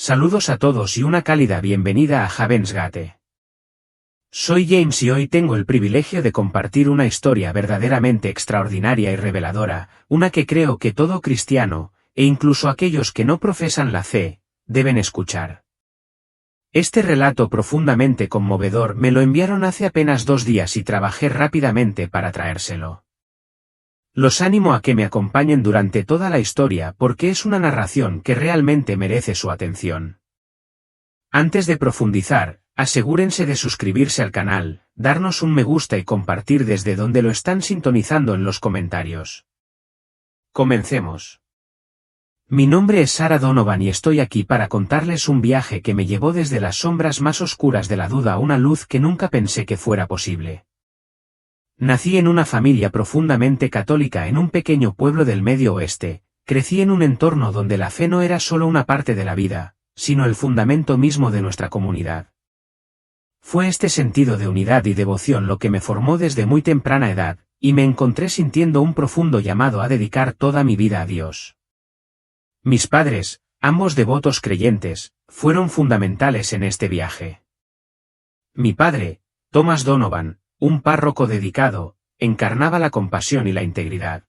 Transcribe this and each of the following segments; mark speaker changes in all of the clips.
Speaker 1: Saludos a todos y una cálida bienvenida a Heaven's Gate. Soy James y hoy tengo el privilegio de compartir una historia verdaderamente extraordinaria y reveladora, una que creo que todo cristiano, e incluso aquellos que no profesan la fe, deben escuchar. Este relato profundamente conmovedor me lo enviaron hace apenas 2 días y trabajé rápidamente para traérselo. Los animo a que me acompañen durante toda la historia porque es una narración que realmente merece su atención. Antes de profundizar, asegúrense de suscribirse al canal, darnos un me gusta y compartir desde donde lo están sintonizando en los comentarios. Comencemos. Mi nombre es Sarah Donovan y estoy aquí para contarles un viaje que me llevó desde las sombras más oscuras de la duda a una luz que nunca pensé que fuera posible. Nací en una familia profundamente católica en un pequeño pueblo del Medio Oeste, crecí en un entorno donde la fe no era solo una parte de la vida, sino el fundamento mismo de nuestra comunidad. Fue este sentido de unidad y devoción lo que me formó desde muy temprana edad, y me encontré sintiendo un profundo llamado a dedicar toda mi vida a Dios. Mis padres, ambos devotos creyentes, fueron fundamentales en este viaje. Mi padre, Thomas Donovan, un párroco dedicado, encarnaba la compasión y la integridad.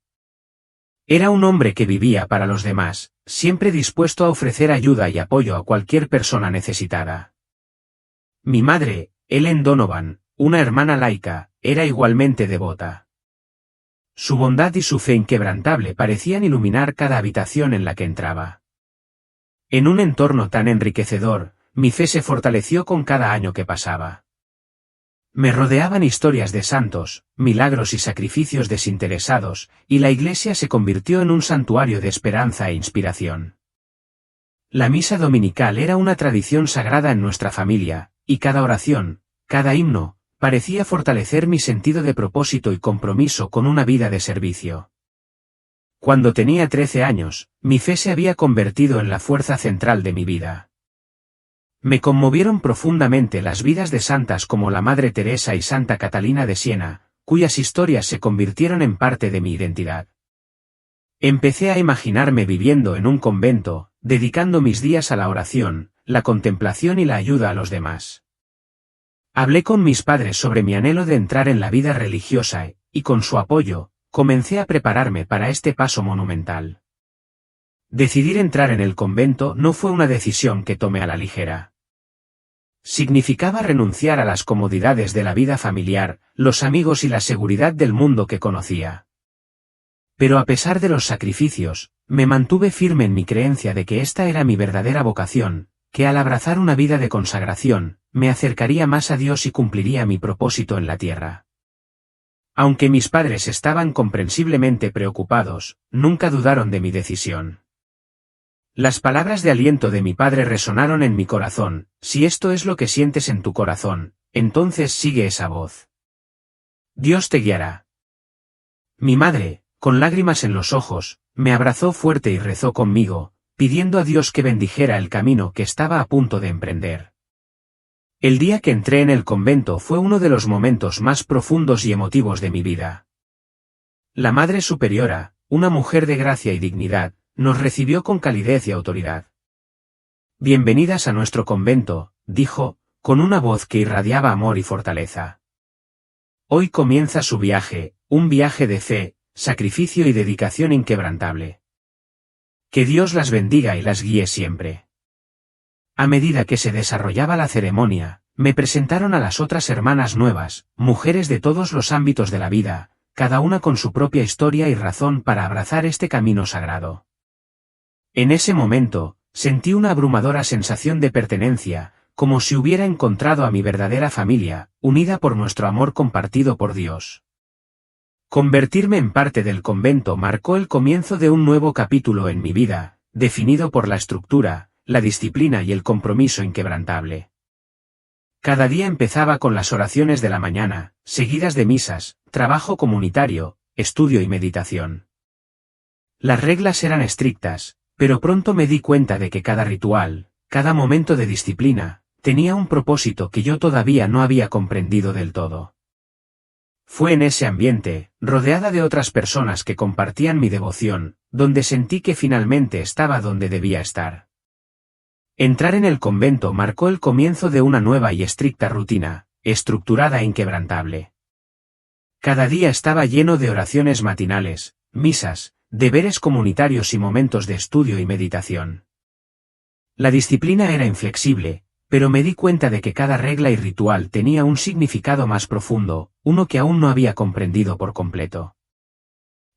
Speaker 1: Era un hombre que vivía para los demás, siempre dispuesto a ofrecer ayuda y apoyo a cualquier persona necesitada. Mi madre, Ellen Donovan, una hermana laica, era igualmente devota. Su bondad y su fe inquebrantable parecían iluminar cada habitación en la que entraba. En un entorno tan enriquecedor, mi fe se fortaleció con cada año que pasaba. Me rodeaban historias de santos, milagros y sacrificios desinteresados, y la iglesia se convirtió en un santuario de esperanza e inspiración. La misa dominical era una tradición sagrada en nuestra familia, y cada oración, cada himno, parecía fortalecer mi sentido de propósito y compromiso con una vida de servicio. Cuando tenía 13 años, mi fe se había convertido en la fuerza central de mi vida. Me conmovieron profundamente las vidas de santas como la Madre Teresa y Santa Catalina de Siena, cuyas historias se convirtieron en parte de mi identidad. Empecé a imaginarme viviendo en un convento, dedicando mis días a la oración, la contemplación y la ayuda a los demás. Hablé con mis padres sobre mi anhelo de entrar en la vida religiosa y con su apoyo, comencé a prepararme para este paso monumental. Decidir entrar en el convento no fue una decisión que tomé a la ligera. Significaba renunciar a las comodidades de la vida familiar, los amigos y la seguridad del mundo que conocía. Pero a pesar de los sacrificios, me mantuve firme en mi creencia de que esta era mi verdadera vocación, que al abrazar una vida de consagración, me acercaría más a Dios y cumpliría mi propósito en la tierra. Aunque mis padres estaban comprensiblemente preocupados, nunca dudaron de mi decisión. Las palabras de aliento de mi padre resonaron en mi corazón: si esto es lo que sientes en tu corazón, entonces sigue esa voz. Dios te guiará. Mi madre, con lágrimas en los ojos, me abrazó fuerte y rezó conmigo, pidiendo a Dios que bendijera el camino que estaba a punto de emprender. El día que entré en el convento fue uno de los momentos más profundos y emotivos de mi vida. La Madre Superiora, una mujer de gracia y dignidad, nos recibió con calidez y autoridad. Bienvenidas a nuestro convento, dijo, con una voz que irradiaba amor y fortaleza. Hoy comienza su viaje, un viaje de fe, sacrificio y dedicación inquebrantable. Que Dios las bendiga y las guíe siempre. A medida que se desarrollaba la ceremonia, me presentaron a las otras hermanas nuevas, mujeres de todos los ámbitos de la vida, cada una con su propia historia y razón para abrazar este camino sagrado. En ese momento, sentí una abrumadora sensación de pertenencia, como si hubiera encontrado a mi verdadera familia, unida por nuestro amor compartido por Dios. Convertirme en parte del convento marcó el comienzo de un nuevo capítulo en mi vida, definido por la estructura, la disciplina y el compromiso inquebrantable. Cada día empezaba con las oraciones de la mañana, seguidas de misas, trabajo comunitario, estudio y meditación. Las reglas eran estrictas, pero pronto me di cuenta de que cada ritual, cada momento de disciplina, tenía un propósito que yo todavía no había comprendido del todo. Fue en ese ambiente, rodeada de otras personas que compartían mi devoción, donde sentí que finalmente estaba donde debía estar. Entrar en el convento marcó el comienzo de una nueva y estricta rutina, estructurada e inquebrantable. Cada día estaba lleno de oraciones matinales, misas, deberes comunitarios y momentos de estudio y meditación. La disciplina era inflexible, pero me di cuenta de que cada regla y ritual tenía un significado más profundo, uno que aún no había comprendido por completo.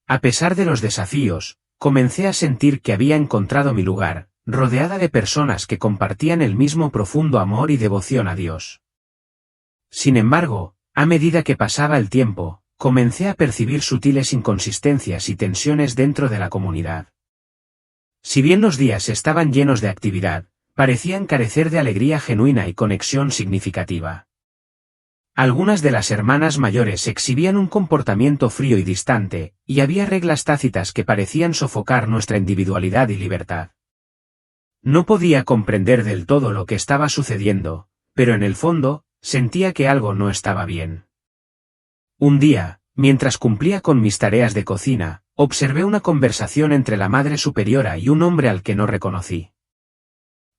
Speaker 1: A pesar de los desafíos, comencé a sentir que había encontrado mi lugar, rodeada de personas que compartían el mismo profundo amor y devoción a Dios. Sin embargo, a medida que pasaba el tiempo, comencé a percibir sutiles inconsistencias y tensiones dentro de la comunidad. Si bien los días estaban llenos de actividad, parecían carecer de alegría genuina y conexión significativa. Algunas de las hermanas mayores exhibían un comportamiento frío y distante, y había reglas tácitas que parecían sofocar nuestra individualidad y libertad. No podía comprender del todo lo que estaba sucediendo, pero en el fondo, sentía que algo no estaba bien. Un día, mientras cumplía con mis tareas de cocina, observé una conversación entre la Madre Superiora y un hombre al que no reconocí.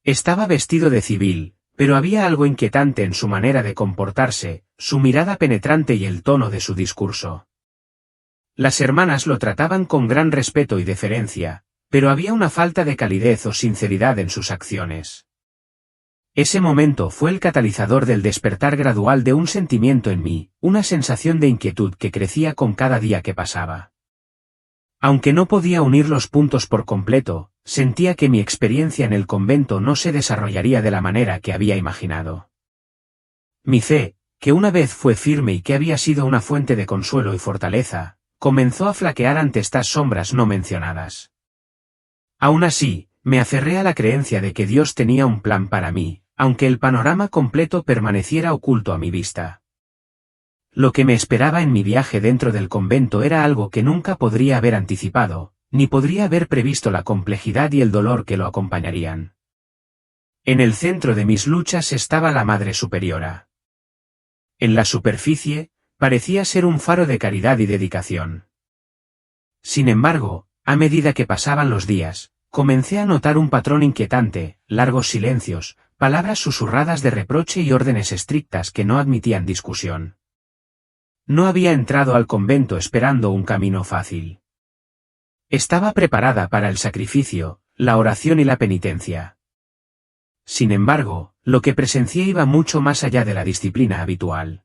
Speaker 1: Estaba vestido de civil, pero había algo inquietante en su manera de comportarse, su mirada penetrante y el tono de su discurso. Las hermanas lo trataban con gran respeto y deferencia, pero había una falta de calidez o sinceridad en sus acciones. Ese momento fue el catalizador del despertar gradual de un sentimiento en mí, una sensación de inquietud que crecía con cada día que pasaba. Aunque no podía unir los puntos por completo, sentía que mi experiencia en el convento no se desarrollaría de la manera que había imaginado. Mi fe, que una vez fue firme y que había sido una fuente de consuelo y fortaleza, comenzó a flaquear ante estas sombras no mencionadas. Aún así, me aferré a la creencia de que Dios tenía un plan para mí, aunque el panorama completo permaneciera oculto a mi vista. Lo que me esperaba en mi viaje dentro del convento era algo que nunca podría haber anticipado, ni podría haber previsto la complejidad y el dolor que lo acompañarían. En el centro de mis luchas estaba la Madre Superiora. En la superficie, parecía ser un faro de caridad y dedicación. Sin embargo, a medida que pasaban los días, comencé a notar un patrón inquietante, largos silencios, palabras susurradas de reproche y órdenes estrictas que no admitían discusión. No había entrado al convento esperando un camino fácil. Estaba preparada para el sacrificio, la oración y la penitencia. Sin embargo, lo que presencié iba mucho más allá de la disciplina habitual.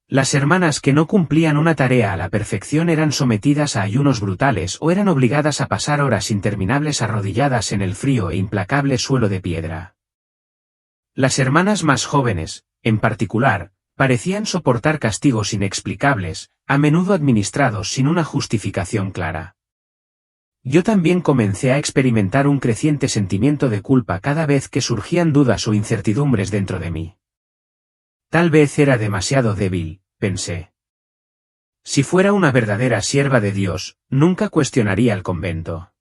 Speaker 1: Las hermanas que no cumplían una tarea a la perfección eran sometidas a ayunos brutales o eran obligadas a pasar horas interminables arrodilladas en el frío e implacable suelo de piedra. Las hermanas más jóvenes, en particular, parecían soportar castigos inexplicables, a menudo administrados sin una justificación clara. Yo también comencé a experimentar un creciente sentimiento de culpa cada vez que surgían dudas o incertidumbres dentro de mí. Tal vez era demasiado débil, pensé. Si fuera una verdadera sierva de Dios, nunca cuestionaría el convento.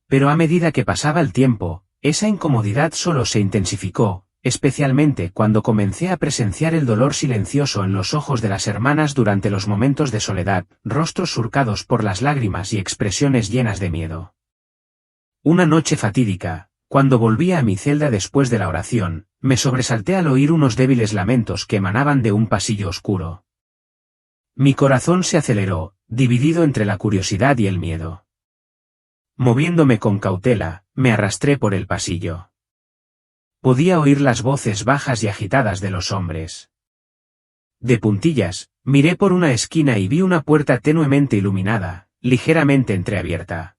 Speaker 1: Pero a medida que pasaba el tiempo, esa incomodidad solo se intensificó, especialmente cuando comencé a presenciar el dolor silencioso en los ojos de las hermanas durante los momentos de soledad, rostros surcados por las lágrimas y expresiones llenas de miedo. Una noche fatídica, cuando volví a mi celda después de la oración, me sobresalté al oír unos débiles lamentos que emanaban de un pasillo oscuro. Mi corazón se aceleró, dividido entre la curiosidad y el miedo. Moviéndome con cautela, me arrastré por el pasillo. Podía oír las voces bajas y agitadas de los hombres. De puntillas, miré por una esquina y vi una puerta tenuemente iluminada, ligeramente entreabierta.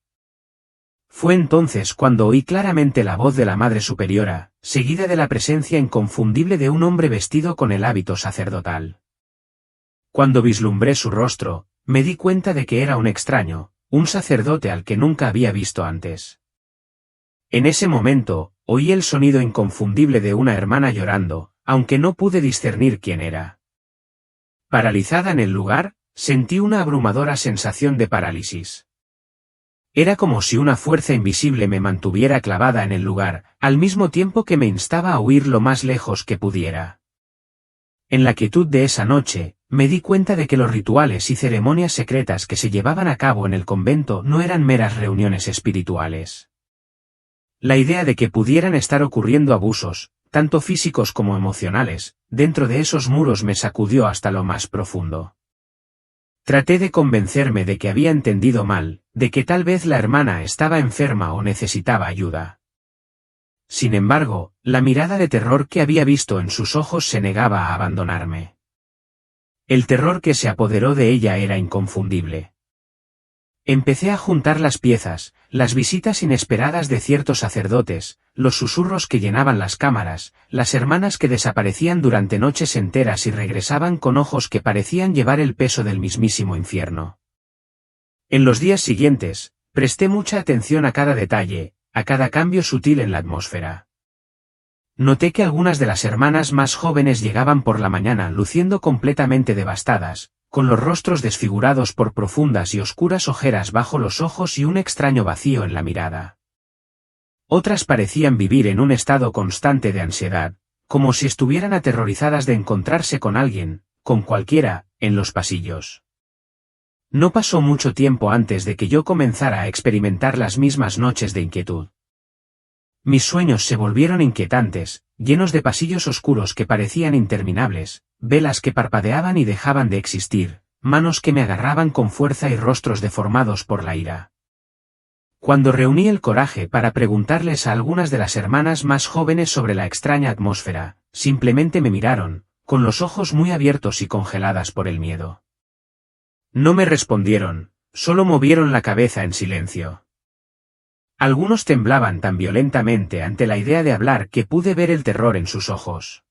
Speaker 1: Fue entonces cuando oí claramente la voz de la Madre Superiora, seguida de la presencia inconfundible de un hombre vestido con el hábito sacerdotal. Cuando vislumbré su rostro, me di cuenta de que era un extraño, un sacerdote al que nunca había visto antes. En ese momento, oí el sonido inconfundible de una hermana llorando, aunque no pude discernir quién era. Paralizada en el lugar, sentí una abrumadora sensación de parálisis. Era como si una fuerza invisible me mantuviera clavada en el lugar, al mismo tiempo que me instaba a huir lo más lejos que pudiera. En la quietud de esa noche, me di cuenta de que los rituales y ceremonias secretas que se llevaban a cabo en el convento no eran meras reuniones espirituales. La idea de que pudieran estar ocurriendo abusos, tanto físicos como emocionales, dentro de esos muros me sacudió hasta lo más profundo. Traté de convencerme de que había entendido mal, de que tal vez la hermana estaba enferma o necesitaba ayuda. Sin embargo, la mirada de terror que había visto en sus ojos se negaba a abandonarme. El terror que se apoderó de ella era inconfundible. Empecé a juntar las piezas, las visitas inesperadas de ciertos sacerdotes, los susurros que llenaban las cámaras, las hermanas que desaparecían durante noches enteras y regresaban con ojos que parecían llevar el peso del mismísimo infierno. En los días siguientes, presté mucha atención a cada detalle, a cada cambio sutil en la atmósfera. Noté que algunas de las hermanas más jóvenes llegaban por la mañana luciendo completamente devastadas, con los rostros desfigurados por profundas y oscuras ojeras bajo los ojos y un extraño vacío en la mirada. Otras parecían vivir en un estado constante de ansiedad, como si estuvieran aterrorizadas de encontrarse con alguien, con cualquiera, en los pasillos. No pasó mucho tiempo antes de que yo comenzara a experimentar las mismas noches de inquietud. Mis sueños se volvieron inquietantes, llenos de pasillos oscuros que parecían interminables, velas que parpadeaban y dejaban de existir, manos que me agarraban con fuerza y rostros deformados por la ira. Cuando reuní el coraje para preguntarles a algunas de las hermanas más jóvenes sobre la extraña atmósfera, simplemente me miraron, con los ojos muy abiertos y congeladas por el miedo. No me respondieron, solo movieron la cabeza en silencio. Algunos temblaban tan violentamente ante la idea de hablar que pude ver el terror en sus ojos.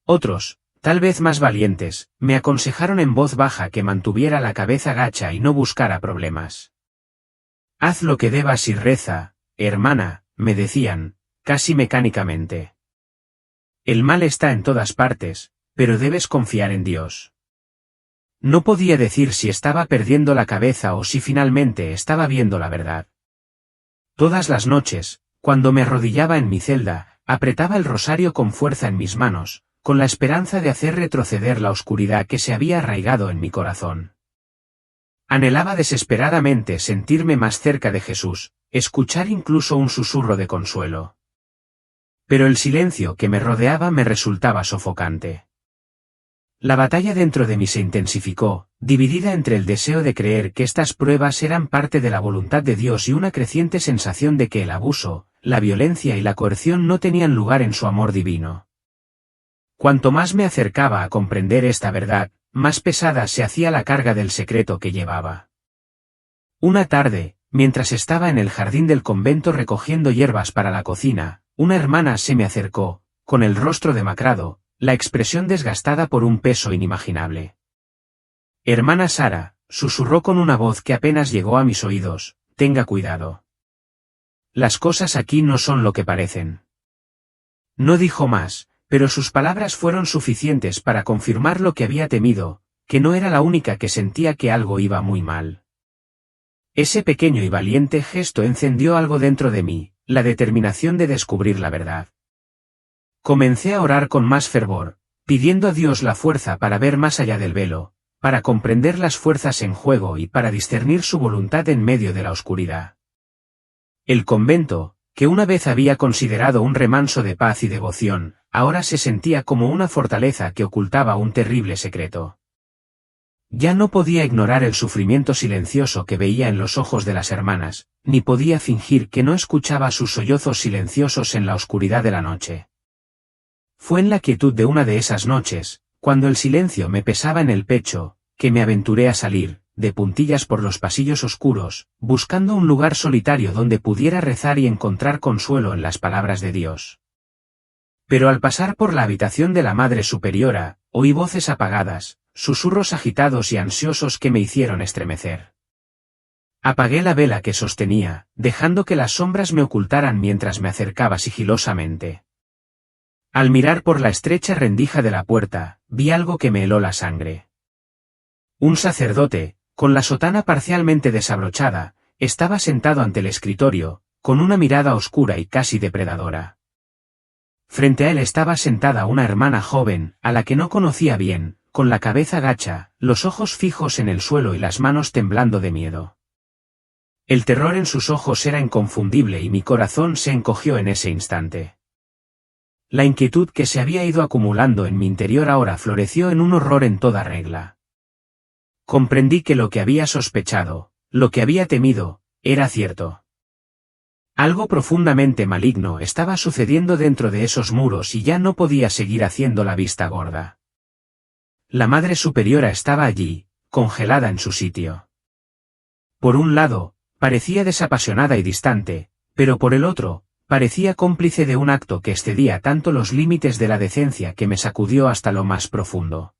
Speaker 1: Otros, tal vez más valientes, me aconsejaron en voz baja que mantuviera la cabeza gacha y no buscara problemas. Haz lo que debas y reza, hermana, me decían, casi mecánicamente. El mal está en todas partes, pero debes confiar en Dios. No podía decir si estaba perdiendo la cabeza o si finalmente estaba viendo la verdad. Todas las noches, cuando me arrodillaba en mi celda, apretaba el rosario con fuerza en mis manos, con la esperanza de hacer retroceder la oscuridad que se había arraigado en mi corazón. Anhelaba desesperadamente sentirme más cerca de Jesús, escuchar incluso un susurro de consuelo. Pero el silencio que me rodeaba me resultaba sofocante. La batalla dentro de mí se intensificó, dividida entre el deseo de creer que estas pruebas eran parte de la voluntad de Dios y una creciente sensación de que el abuso, la violencia y la coerción no tenían lugar en su amor divino. Cuanto más me acercaba a comprender esta verdad, más pesada se hacía la carga del secreto que llevaba. Una tarde, mientras estaba en el jardín del convento recogiendo hierbas para la cocina, una hermana se me acercó, con el rostro demacrado, la expresión desgastada por un peso inimaginable. Hermana Sara, susurró con una voz que apenas llegó a mis oídos, tenga cuidado. Las cosas aquí no son lo que parecen. No dijo más, pero sus palabras fueron suficientes para confirmar lo que había temido, que no era la única que sentía que algo iba muy mal. Ese pequeño y valiente gesto encendió algo dentro de mí, la determinación de descubrir la verdad. Comencé a orar con más fervor, pidiendo a Dios la fuerza para ver más allá del velo, para comprender las fuerzas en juego y para discernir su voluntad en medio de la oscuridad. El convento, que una vez había considerado un remanso de paz y devoción, ahora se sentía como una fortaleza que ocultaba un terrible secreto. Ya no podía ignorar el sufrimiento silencioso que veía en los ojos de las hermanas, ni podía fingir que no escuchaba sus sollozos silenciosos en la oscuridad de la noche. Fue en la quietud de una de esas noches, cuando el silencio me pesaba en el pecho, que me aventuré a salir, de puntillas por los pasillos oscuros, buscando un lugar solitario donde pudiera rezar y encontrar consuelo en las palabras de Dios. Pero al pasar por la habitación de la Madre Superiora, oí voces apagadas, susurros agitados y ansiosos que me hicieron estremecer. Apagué la vela que sostenía, dejando que las sombras me ocultaran mientras me acercaba sigilosamente. Al mirar por la estrecha rendija de la puerta, vi algo que me heló la sangre. Un sacerdote, con la sotana parcialmente desabrochada, estaba sentado ante el escritorio, con una mirada oscura y casi depredadora. Frente a él estaba sentada una hermana joven, a la que no conocía bien, con la cabeza gacha, los ojos fijos en el suelo y las manos temblando de miedo. El terror en sus ojos era inconfundible y mi corazón se encogió en ese instante. La inquietud que se había ido acumulando en mi interior ahora floreció en un horror en toda regla. Comprendí que lo que había sospechado, lo que había temido, era cierto. Algo profundamente maligno estaba sucediendo dentro de esos muros y ya no podía seguir haciendo la vista gorda. La Madre Superiora estaba allí, congelada en su sitio. Por un lado, parecía desapasionada y distante, pero por el otro, parecía cómplice de un acto que excedía tanto los límites de la decencia que me sacudió hasta lo más profundo.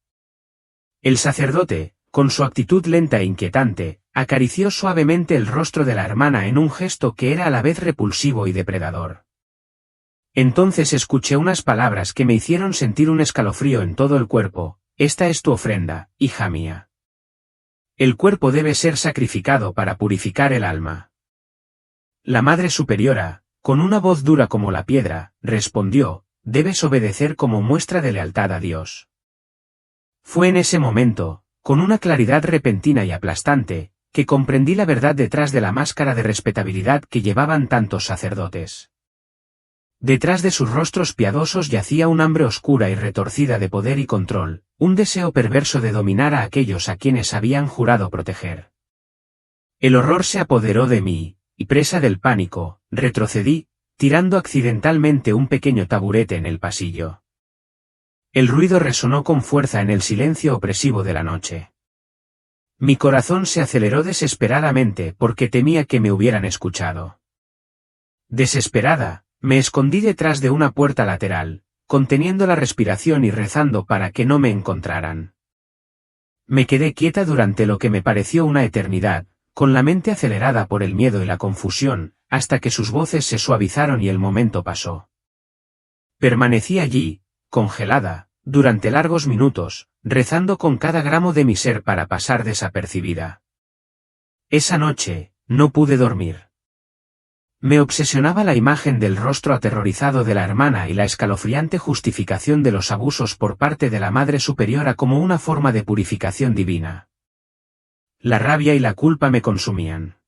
Speaker 1: El sacerdote, con su actitud lenta e inquietante, acarició suavemente el rostro de la hermana en un gesto que era a la vez repulsivo y depredador. Entonces escuché unas palabras que me hicieron sentir un escalofrío en todo el cuerpo: esta es tu ofrenda, hija mía. El cuerpo debe ser sacrificado para purificar el alma. La Madre Superiora, con una voz dura como la piedra, respondió: debes obedecer como muestra de lealtad a Dios. Fue en ese momento, con una claridad repentina y aplastante, que comprendí la verdad detrás de la máscara de respetabilidad que llevaban tantos sacerdotes. Detrás de sus rostros piadosos yacía un hambre oscura y retorcida de poder y control, un deseo perverso de dominar a aquellos a quienes habían jurado proteger. El horror se apoderó de mí, y presa del pánico, retrocedí, tirando accidentalmente un pequeño taburete en el pasillo. El ruido resonó con fuerza en el silencio opresivo de la noche. Mi corazón se aceleró desesperadamente porque temía que me hubieran escuchado. Desesperada, me escondí detrás de una puerta lateral, conteniendo la respiración y rezando para que no me encontraran. Me quedé quieta durante lo que me pareció una eternidad, con la mente acelerada por el miedo y la confusión, hasta que sus voces se suavizaron y el momento pasó. Permanecí allí, congelada, durante largos minutos, rezando con cada gramo de mi ser para pasar desapercibida. Esa noche, no pude dormir. Me obsesionaba la imagen del rostro aterrorizado de la hermana y la escalofriante justificación de los abusos por parte de la Madre Superiora como una forma de purificación divina. La rabia y la culpa me consumían.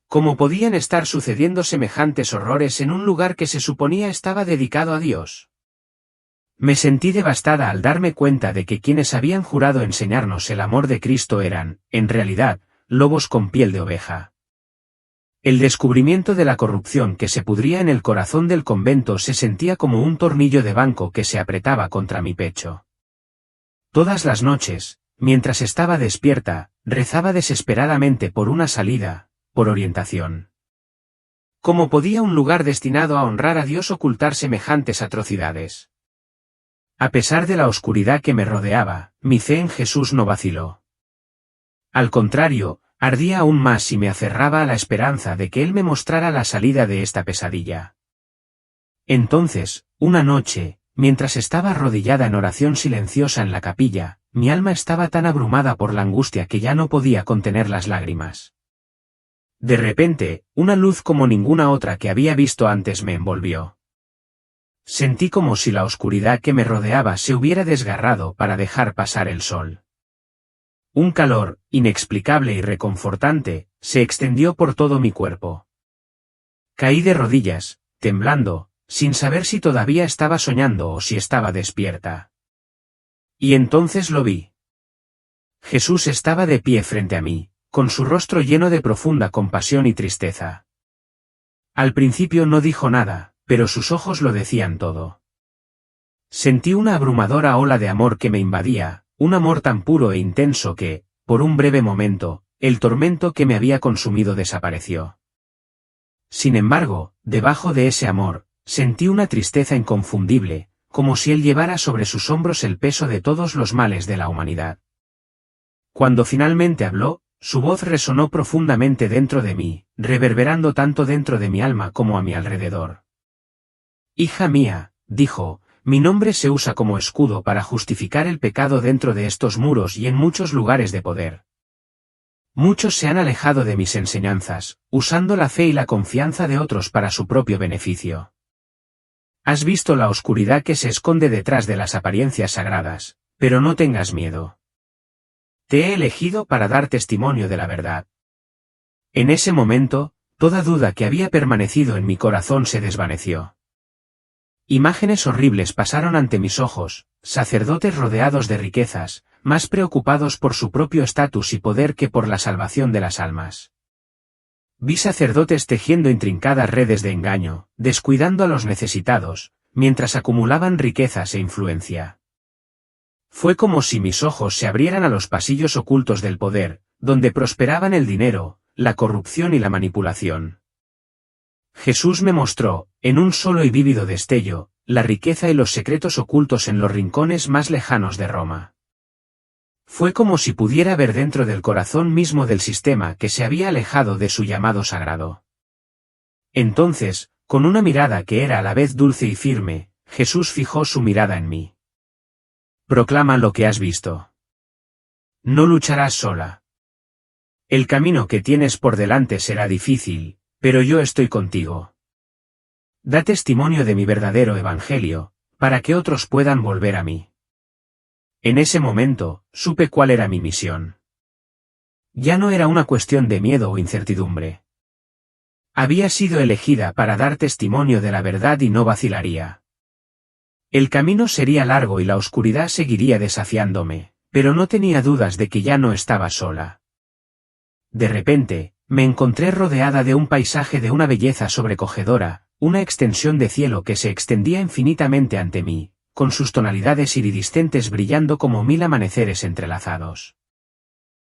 Speaker 1: ¿Cómo podían estar sucediendo semejantes horrores en un lugar que se suponía estaba dedicado a Dios? Me sentí devastada al darme cuenta de que quienes habían jurado enseñarnos el amor de Cristo eran, en realidad, lobos con piel de oveja. El descubrimiento de la corrupción que se pudría en el corazón del convento se sentía como un tornillo de banco que se apretaba contra mi pecho. Todas las noches, mientras estaba despierta, rezaba desesperadamente por una salida, por orientación. ¿Cómo podía un lugar destinado a honrar a Dios ocultar semejantes atrocidades? A pesar de la oscuridad que me rodeaba, mi fe en Jesús no vaciló. Al contrario, ardía aún más y me aferraba a la esperanza de que Él me mostrara la salida de esta pesadilla. Entonces, una noche, mientras estaba arrodillada en oración silenciosa en la capilla, mi alma estaba tan abrumada por la angustia que ya no podía contener las lágrimas. De repente, una luz como ninguna otra que había visto antes me envolvió. Sentí como si la oscuridad que me rodeaba se hubiera desgarrado para dejar pasar el sol. Un calor, inexplicable y reconfortante, se extendió por todo mi cuerpo. Caí de rodillas, temblando, sin saber si todavía estaba soñando o si estaba despierta. Y entonces lo vi. Jesús estaba de pie frente a mí, con su rostro lleno de profunda compasión y tristeza. Al principio no dijo nada, pero sus ojos lo decían todo. Sentí una abrumadora ola de amor que me invadía, un amor tan puro e intenso que, por un breve momento, el tormento que me había consumido desapareció. Sin embargo, debajo de ese amor, sentí una tristeza inconfundible, como si él llevara sobre sus hombros el peso de todos los males de la humanidad. Cuando finalmente habló, su voz resonó profundamente dentro de mí, reverberando tanto dentro de mi alma como a mi alrededor. Hija mía, dijo, mi nombre se usa como escudo para justificar el pecado dentro de estos muros y en muchos lugares de poder. Muchos se han alejado de mis enseñanzas, usando la fe y la confianza de otros para su propio beneficio. Has visto la oscuridad que se esconde detrás de las apariencias sagradas, pero no tengas miedo. Te he elegido para dar testimonio de la verdad. En ese momento, toda duda que había permanecido en mi corazón se desvaneció. Imágenes horribles pasaron ante mis ojos, sacerdotes rodeados de riquezas, más preocupados por su propio estatus y poder que por la salvación de las almas. Vi sacerdotes tejiendo intrincadas redes de engaño, descuidando a los necesitados, mientras acumulaban riquezas e influencia. Fue como si mis ojos se abrieran a los pasillos ocultos del poder, donde prosperaban el dinero, la corrupción y la manipulación. Jesús me mostró, en un solo y vívido destello, la riqueza y los secretos ocultos en los rincones más lejanos de Roma. Fue como si pudiera ver dentro del corazón mismo del sistema que se había alejado de su llamado sagrado. Entonces, con una mirada que era a la vez dulce y firme, Jesús fijó su mirada en mí. Proclama lo que has visto. No lucharás sola. El camino que tienes por delante será difícil, pero yo estoy contigo. Da testimonio de mi verdadero evangelio, para que otros puedan volver a mí. En ese momento, supe cuál era mi misión. Ya no era una cuestión de miedo o incertidumbre. Había sido elegida para dar testimonio de la verdad y no vacilaría. El camino sería largo y la oscuridad seguiría desafiándome, pero no tenía dudas de que ya no estaba sola. De repente, me encontré rodeada de un paisaje de una belleza sobrecogedora, una extensión de cielo que se extendía infinitamente ante mí, con sus tonalidades iridiscentes brillando como 1000 amaneceres entrelazados.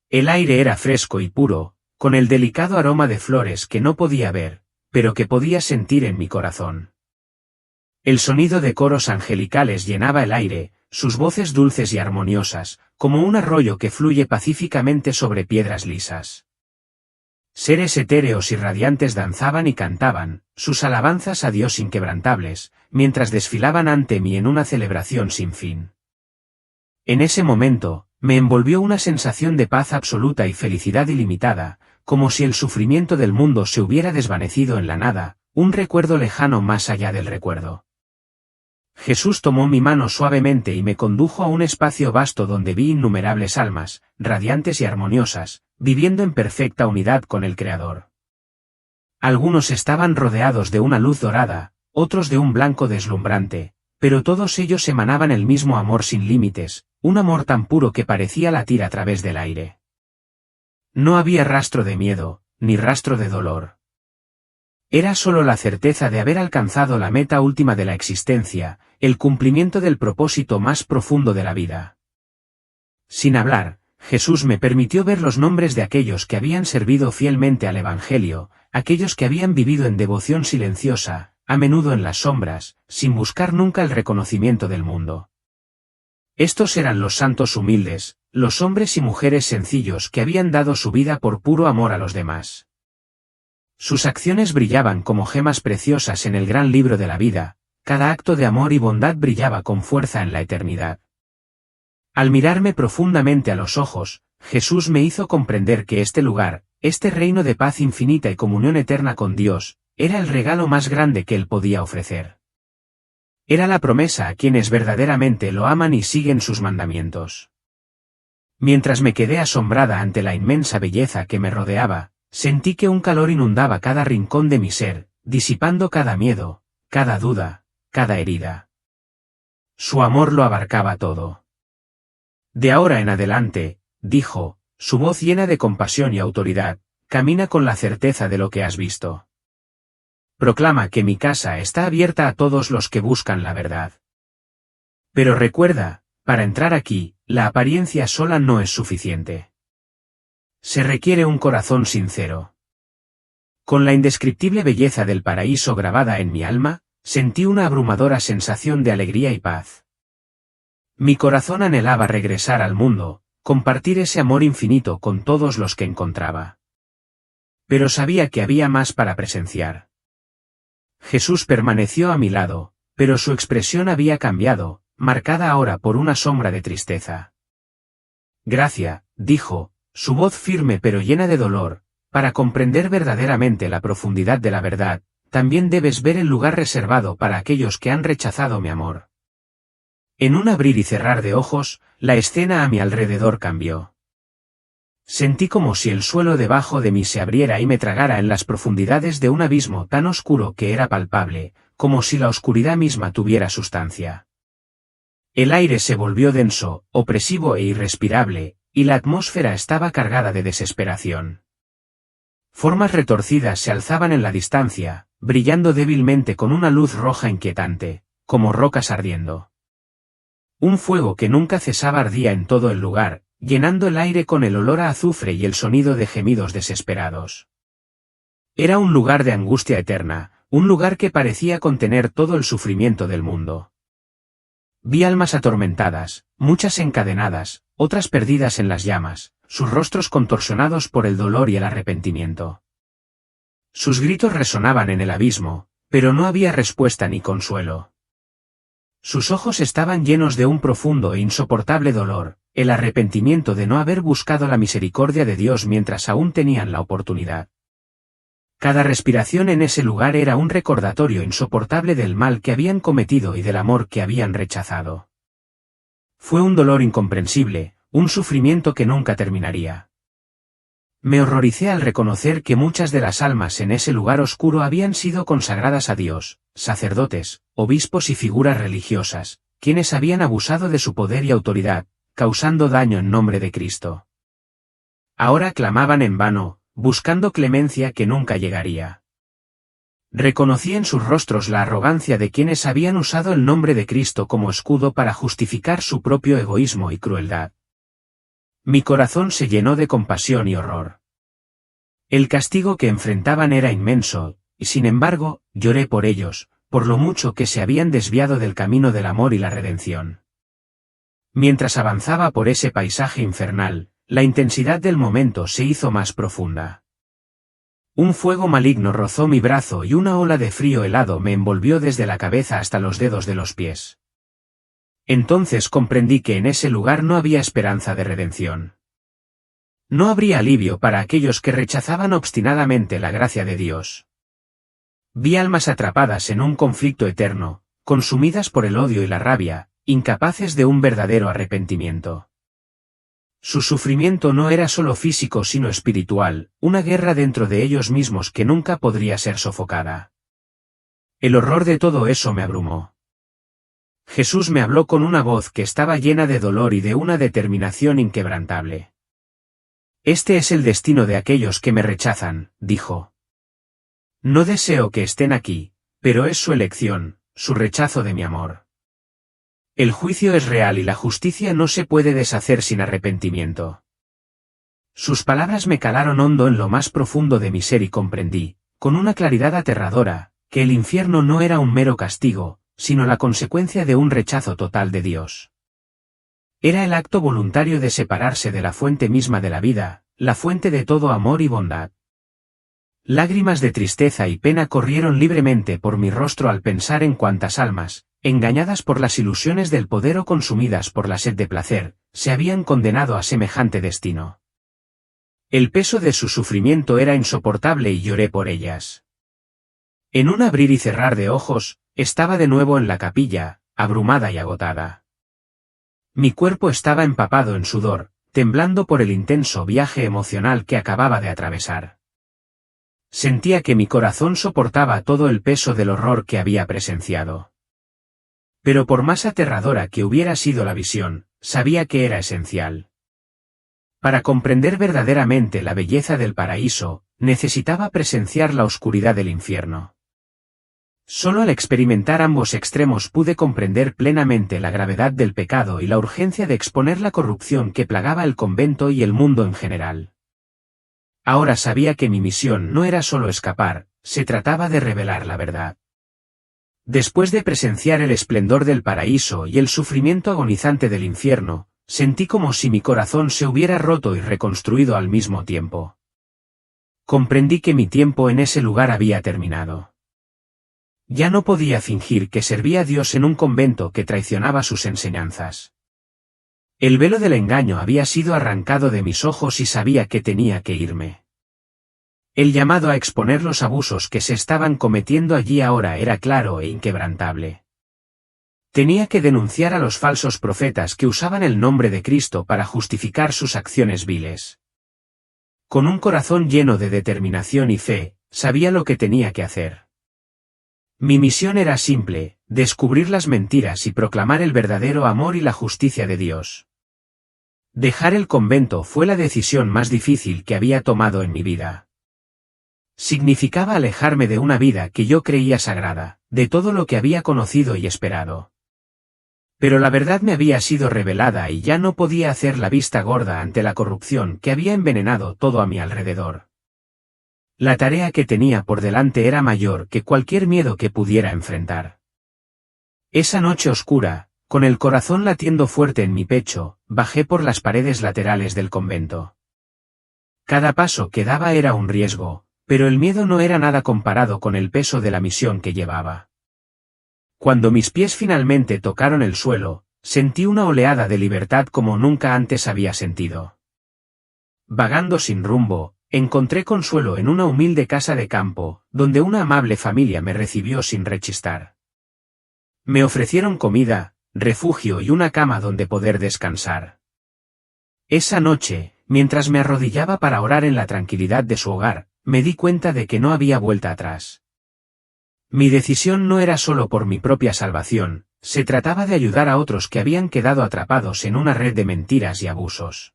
Speaker 1: El aire era fresco y puro, con el delicado aroma de flores que no podía ver, pero que podía sentir en mi corazón. El sonido de coros angelicales llenaba el aire, sus voces dulces y armoniosas, como un arroyo que fluye pacíficamente sobre piedras lisas. Seres etéreos y radiantes danzaban y cantaban, sus alabanzas a Dios inquebrantables, mientras desfilaban ante mí en una celebración sin fin. En ese momento, me envolvió una sensación de paz absoluta y felicidad ilimitada, como si el sufrimiento del mundo se hubiera desvanecido en la nada, un recuerdo lejano más allá del recuerdo. Jesús tomó mi mano suavemente y me condujo a un espacio vasto donde vi innumerables almas, radiantes y armoniosas, viviendo en perfecta unidad con el Creador. Algunos estaban rodeados de una luz dorada, otros de un blanco deslumbrante, pero todos ellos emanaban el mismo amor sin límites, un amor tan puro que parecía latir a través del aire. No había rastro de miedo, ni rastro de dolor. Era solo la certeza de haber alcanzado la meta última de la existencia, el cumplimiento del propósito más profundo de la vida. Sin hablar, Jesús me permitió ver los nombres de aquellos que habían servido fielmente al Evangelio, aquellos que habían vivido en devoción silenciosa, a menudo en las sombras, sin buscar nunca el reconocimiento del mundo. Estos eran los santos humildes, los hombres y mujeres sencillos que habían dado su vida por puro amor a los demás. Sus acciones brillaban como gemas preciosas en el gran libro de la vida, cada acto de amor y bondad brillaba con fuerza en la eternidad. Al mirarme profundamente a los ojos, Jesús me hizo comprender que este lugar, este reino de paz infinita y comunión eterna con Dios, era el regalo más grande que Él podía ofrecer. Era la promesa a quienes verdaderamente lo aman y siguen sus mandamientos. Mientras me quedé asombrada ante la inmensa belleza que me rodeaba, sentí que un calor inundaba cada rincón de mi ser, disipando cada miedo, cada duda, cada herida. Su amor lo abarcaba todo. De ahora en adelante, dijo, su voz llena de compasión y autoridad, camina con la certeza de lo que has visto. Proclama que mi casa está abierta a todos los que buscan la verdad. Pero recuerda, para entrar aquí, la apariencia sola no es suficiente. Se requiere un corazón sincero. Con la indescriptible belleza del paraíso grabada en mi alma, sentí una abrumadora sensación de alegría y paz. Mi corazón anhelaba regresar al mundo, compartir ese amor infinito con todos los que encontraba. Pero sabía que había más para presenciar. Jesús permaneció a mi lado, pero su expresión había cambiado, marcada ahora por una sombra de tristeza. Gracia, dijo, su voz firme pero llena de dolor, para comprender verdaderamente la profundidad de la verdad, también debes ver el lugar reservado para aquellos que han rechazado mi amor. En un abrir y cerrar de ojos, la escena a mi alrededor cambió. Sentí como si el suelo debajo de mí se abriera y me tragara en las profundidades de un abismo tan oscuro que era palpable, como si la oscuridad misma tuviera sustancia. El aire se volvió denso, opresivo e irrespirable, y la atmósfera estaba cargada de desesperación. Formas retorcidas se alzaban en la distancia, brillando débilmente con una luz roja inquietante, como rocas ardiendo. Un fuego que nunca cesaba ardía en todo el lugar, llenando el aire con el olor a azufre y el sonido de gemidos desesperados. Era un lugar de angustia eterna, un lugar que parecía contener todo el sufrimiento del mundo. Vi almas atormentadas, muchas encadenadas, otras perdidas en las llamas, sus rostros contorsionados por el dolor y el arrepentimiento. Sus gritos resonaban en el abismo, pero no había respuesta ni consuelo. Sus ojos estaban llenos de un profundo e insoportable dolor, el arrepentimiento de no haber buscado la misericordia de Dios mientras aún tenían la oportunidad. Cada respiración en ese lugar era un recordatorio insoportable del mal que habían cometido y del amor que habían rechazado. Fue un dolor incomprensible, un sufrimiento que nunca terminaría. Me horroricé al reconocer que muchas de las almas en ese lugar oscuro habían sido consagradas a Dios, sacerdotes, obispos y figuras religiosas, quienes habían abusado de su poder y autoridad, causando daño en nombre de Cristo. Ahora clamaban en vano, buscando clemencia que nunca llegaría. Reconocí en sus rostros la arrogancia de quienes habían usado el nombre de Cristo como escudo para justificar su propio egoísmo y crueldad. Mi corazón se llenó de compasión y horror. El castigo que enfrentaban era inmenso, y sin embargo, lloré por ellos, por lo mucho que se habían desviado del camino del amor y la redención. Mientras avanzaba por ese paisaje infernal, la intensidad del momento se hizo más profunda. Un fuego maligno rozó mi brazo y una ola de frío helado me envolvió desde la cabeza hasta los dedos de los pies. Entonces comprendí que en ese lugar no había esperanza de redención. No habría alivio para aquellos que rechazaban obstinadamente la gracia de Dios. Vi almas atrapadas en un conflicto eterno, consumidas por el odio y la rabia, incapaces de un verdadero arrepentimiento. Su sufrimiento no era solo físico sino espiritual, una guerra dentro de ellos mismos que nunca podría ser sofocada. El horror de todo eso me abrumó. Jesús me habló con una voz que estaba llena de dolor y de una determinación inquebrantable. Este es el destino de aquellos que me rechazan, dijo. No deseo que estén aquí, pero es su elección, su rechazo de mi amor. El juicio es real y la justicia no se puede deshacer sin arrepentimiento. Sus palabras me calaron hondo en lo más profundo de mi ser y comprendí, con una claridad aterradora, que el infierno no era un mero castigo, sino la consecuencia de un rechazo total de Dios. Era el acto voluntario de separarse de la fuente misma de la vida, la fuente de todo amor y bondad. Lágrimas de tristeza y pena corrieron libremente por mi rostro al pensar en cuántas almas, engañadas por las ilusiones del poder o consumidas por la sed de placer, se habían condenado a semejante destino. El peso de su sufrimiento era insoportable y lloré por ellas. En un abrir y cerrar de ojos, estaba de nuevo en la capilla, abrumada y agotada. Mi cuerpo estaba empapado en sudor, temblando por el intenso viaje emocional que acababa de atravesar. Sentía que mi corazón soportaba todo el peso del horror que había presenciado. Pero por más aterradora que hubiera sido la visión, sabía que era esencial. Para comprender verdaderamente la belleza del paraíso, necesitaba presenciar la oscuridad del infierno. Solo al experimentar ambos extremos pude comprender plenamente la gravedad del pecado y la urgencia de exponer la corrupción que plagaba el convento y el mundo en general. Ahora sabía que mi misión no era solo escapar, se trataba de revelar la verdad. Después de presenciar el esplendor del paraíso y el sufrimiento agonizante del infierno, sentí como si mi corazón se hubiera roto y reconstruido al mismo tiempo. Comprendí que mi tiempo en ese lugar había terminado. Ya no podía fingir que servía a Dios en un convento que traicionaba sus enseñanzas. El velo del engaño había sido arrancado de mis ojos y sabía que tenía que irme. El llamado a exponer los abusos que se estaban cometiendo allí ahora era claro e inquebrantable. Tenía que denunciar a los falsos profetas que usaban el nombre de Cristo para justificar sus acciones viles. Con un corazón lleno de determinación y fe, sabía lo que tenía que hacer. Mi misión era simple, descubrir las mentiras y proclamar el verdadero amor y la justicia de Dios. Dejar el convento fue la decisión más difícil que había tomado en mi vida. Significaba alejarme de una vida que yo creía sagrada, de todo lo que había conocido y esperado. Pero la verdad me había sido revelada y ya no podía hacer la vista gorda ante la corrupción que había envenenado todo a mi alrededor. La tarea que tenía por delante era mayor que cualquier miedo que pudiera enfrentar. Esa noche oscura, con el corazón latiendo fuerte en mi pecho, bajé por las paredes laterales del convento. Cada paso que daba era un riesgo, pero el miedo no era nada comparado con el peso de la misión que llevaba. Cuando mis pies finalmente tocaron el suelo, sentí una oleada de libertad como nunca antes había sentido. Vagando sin rumbo, encontré consuelo en una humilde casa de campo, donde una amable familia me recibió sin rechistar. Me ofrecieron comida, refugio y una cama donde poder descansar. Esa noche, mientras me arrodillaba para orar en la tranquilidad de su hogar, me di cuenta de que no había vuelta atrás. Mi decisión no era solo por mi propia salvación, se trataba de ayudar a otros que habían quedado atrapados en una red de mentiras y abusos.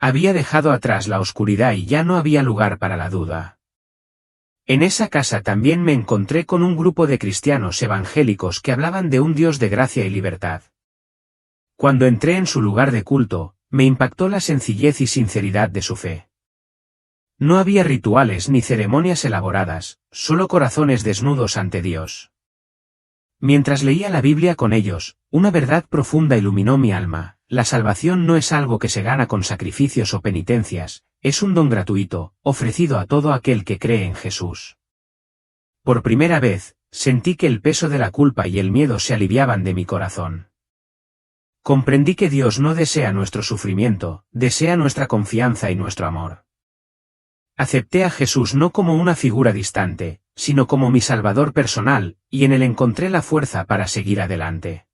Speaker 1: Había dejado atrás la oscuridad y ya no había lugar para la duda. En esa casa también me encontré con un grupo de cristianos evangélicos que hablaban de un Dios de gracia y libertad. Cuando entré en su lugar de culto, me impactó la sencillez y sinceridad de su fe. No había rituales ni ceremonias elaboradas, solo corazones desnudos ante Dios. Mientras leía la Biblia con ellos, una verdad profunda iluminó mi alma: la salvación no es algo que se gana con sacrificios o penitencias, es un don gratuito, ofrecido a todo aquel que cree en Jesús. Por primera vez, sentí que el peso de la culpa y el miedo se aliviaban de mi corazón. Comprendí que Dios no desea nuestro sufrimiento, desea nuestra confianza y nuestro amor. Acepté a Jesús no como una figura distante, sino como mi Salvador personal, y en él encontré la fuerza para seguir adelante.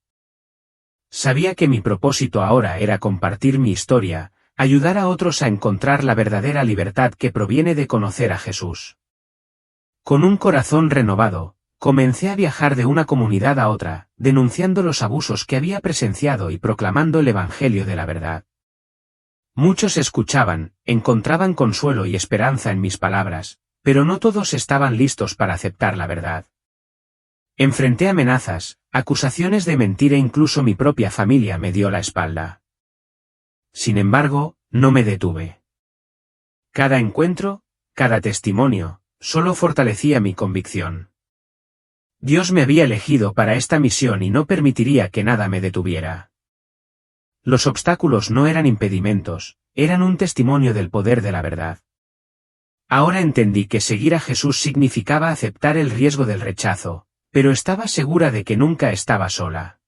Speaker 1: Sabía que mi propósito ahora era compartir mi historia, ayudar a otros a encontrar la verdadera libertad que proviene de conocer a Jesús. Con un corazón renovado, comencé a viajar de una comunidad a otra, denunciando los abusos que había presenciado y proclamando el Evangelio de la verdad. Muchos escuchaban, encontraban consuelo y esperanza en mis palabras, pero no todos estaban listos para aceptar la verdad. Enfrenté amenazas, acusaciones de mentir e incluso mi propia familia me dio la espalda. Sin embargo, no me detuve. Cada encuentro, cada testimonio, solo fortalecía mi convicción. Dios me había elegido para esta misión y no permitiría que nada me detuviera. Los obstáculos no eran impedimentos, eran un testimonio del poder de la verdad. Ahora entendí que seguir a Jesús significaba aceptar el riesgo del rechazo, pero estaba segura de que nunca estaba sola.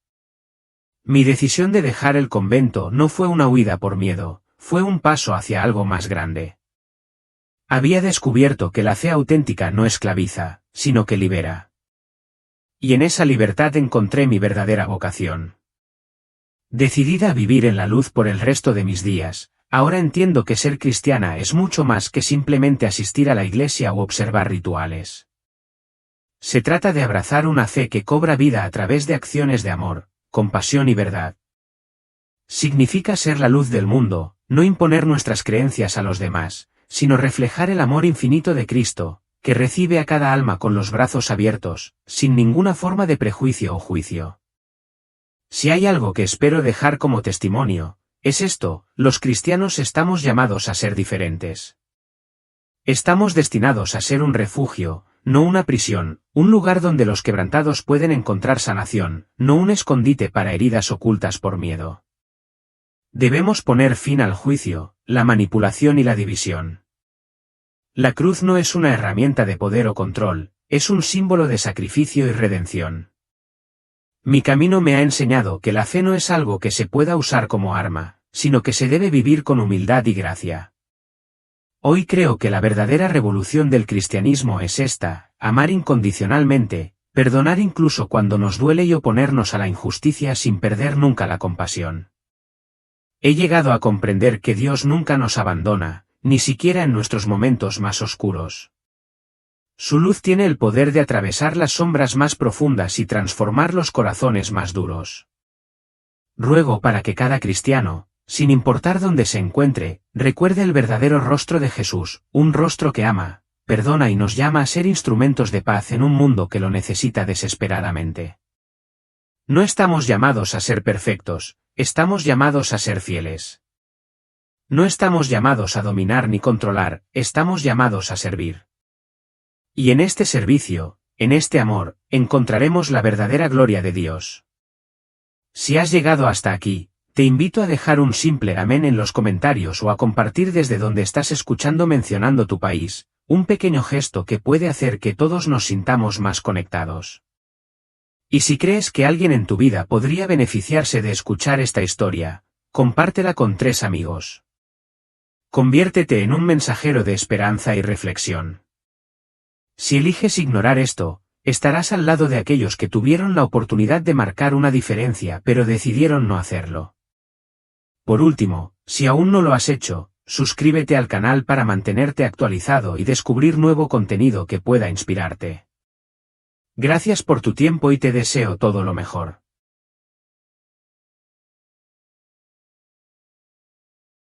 Speaker 1: Mi decisión de dejar el convento no fue una huida por miedo, fue un paso hacia algo más grande. Había descubierto que la fe auténtica no esclaviza, sino que libera. Y en esa libertad encontré mi verdadera vocación. Decidida a vivir en la luz por el resto de mis días, ahora entiendo que ser cristiana es mucho más que simplemente asistir a la iglesia u observar rituales. Se trata de abrazar una fe que cobra vida a través de acciones de amor, compasión y verdad. Significa ser la luz del mundo, no imponer nuestras creencias a los demás, sino reflejar el amor infinito de Cristo, que recibe a cada alma con los brazos abiertos, sin ninguna forma de prejuicio o juicio. Si hay algo que espero dejar como testimonio, es esto: los cristianos estamos llamados a ser diferentes. Estamos destinados a ser un refugio, no una prisión, un lugar donde los quebrantados pueden encontrar sanación, no un escondite para heridas ocultas por miedo. Debemos poner fin al juicio, la manipulación y la división. La cruz no es una herramienta de poder o control, es un símbolo de sacrificio y redención. Mi camino me ha enseñado que la fe no es algo que se pueda usar como arma, sino que se debe vivir con humildad y gracia. Hoy creo que la verdadera revolución del cristianismo es esta: amar incondicionalmente, perdonar incluso cuando nos duele y oponernos a la injusticia sin perder nunca la compasión. He llegado a comprender que Dios nunca nos abandona, ni siquiera en nuestros momentos más oscuros. Su luz tiene el poder de atravesar las sombras más profundas y transformar los corazones más duros. Ruego para que cada cristiano, sin importar dónde se encuentre, recuerde el verdadero rostro de Jesús, un rostro que ama, perdona y nos llama a ser instrumentos de paz en un mundo que lo necesita desesperadamente. No estamos llamados a ser perfectos, estamos llamados a ser fieles. No estamos llamados a dominar ni controlar, estamos llamados a servir. Y en este servicio, en este amor, encontraremos la verdadera gloria de Dios. Si has llegado hasta aquí, te invito a dejar un simple amén en los comentarios o a compartir desde donde estás escuchando mencionando tu país, un pequeño gesto que puede hacer que todos nos sintamos más conectados. Y si crees que alguien en tu vida podría beneficiarse de escuchar esta historia, compártela con 3 amigos. Conviértete en un mensajero de esperanza y reflexión. Si eliges ignorar esto, estarás al lado de aquellos que tuvieron la oportunidad de marcar una diferencia pero decidieron no hacerlo. Por último, si aún no lo has hecho, suscríbete al canal para mantenerte actualizado y descubrir nuevo contenido que pueda inspirarte. Gracias por tu tiempo y te deseo todo lo mejor.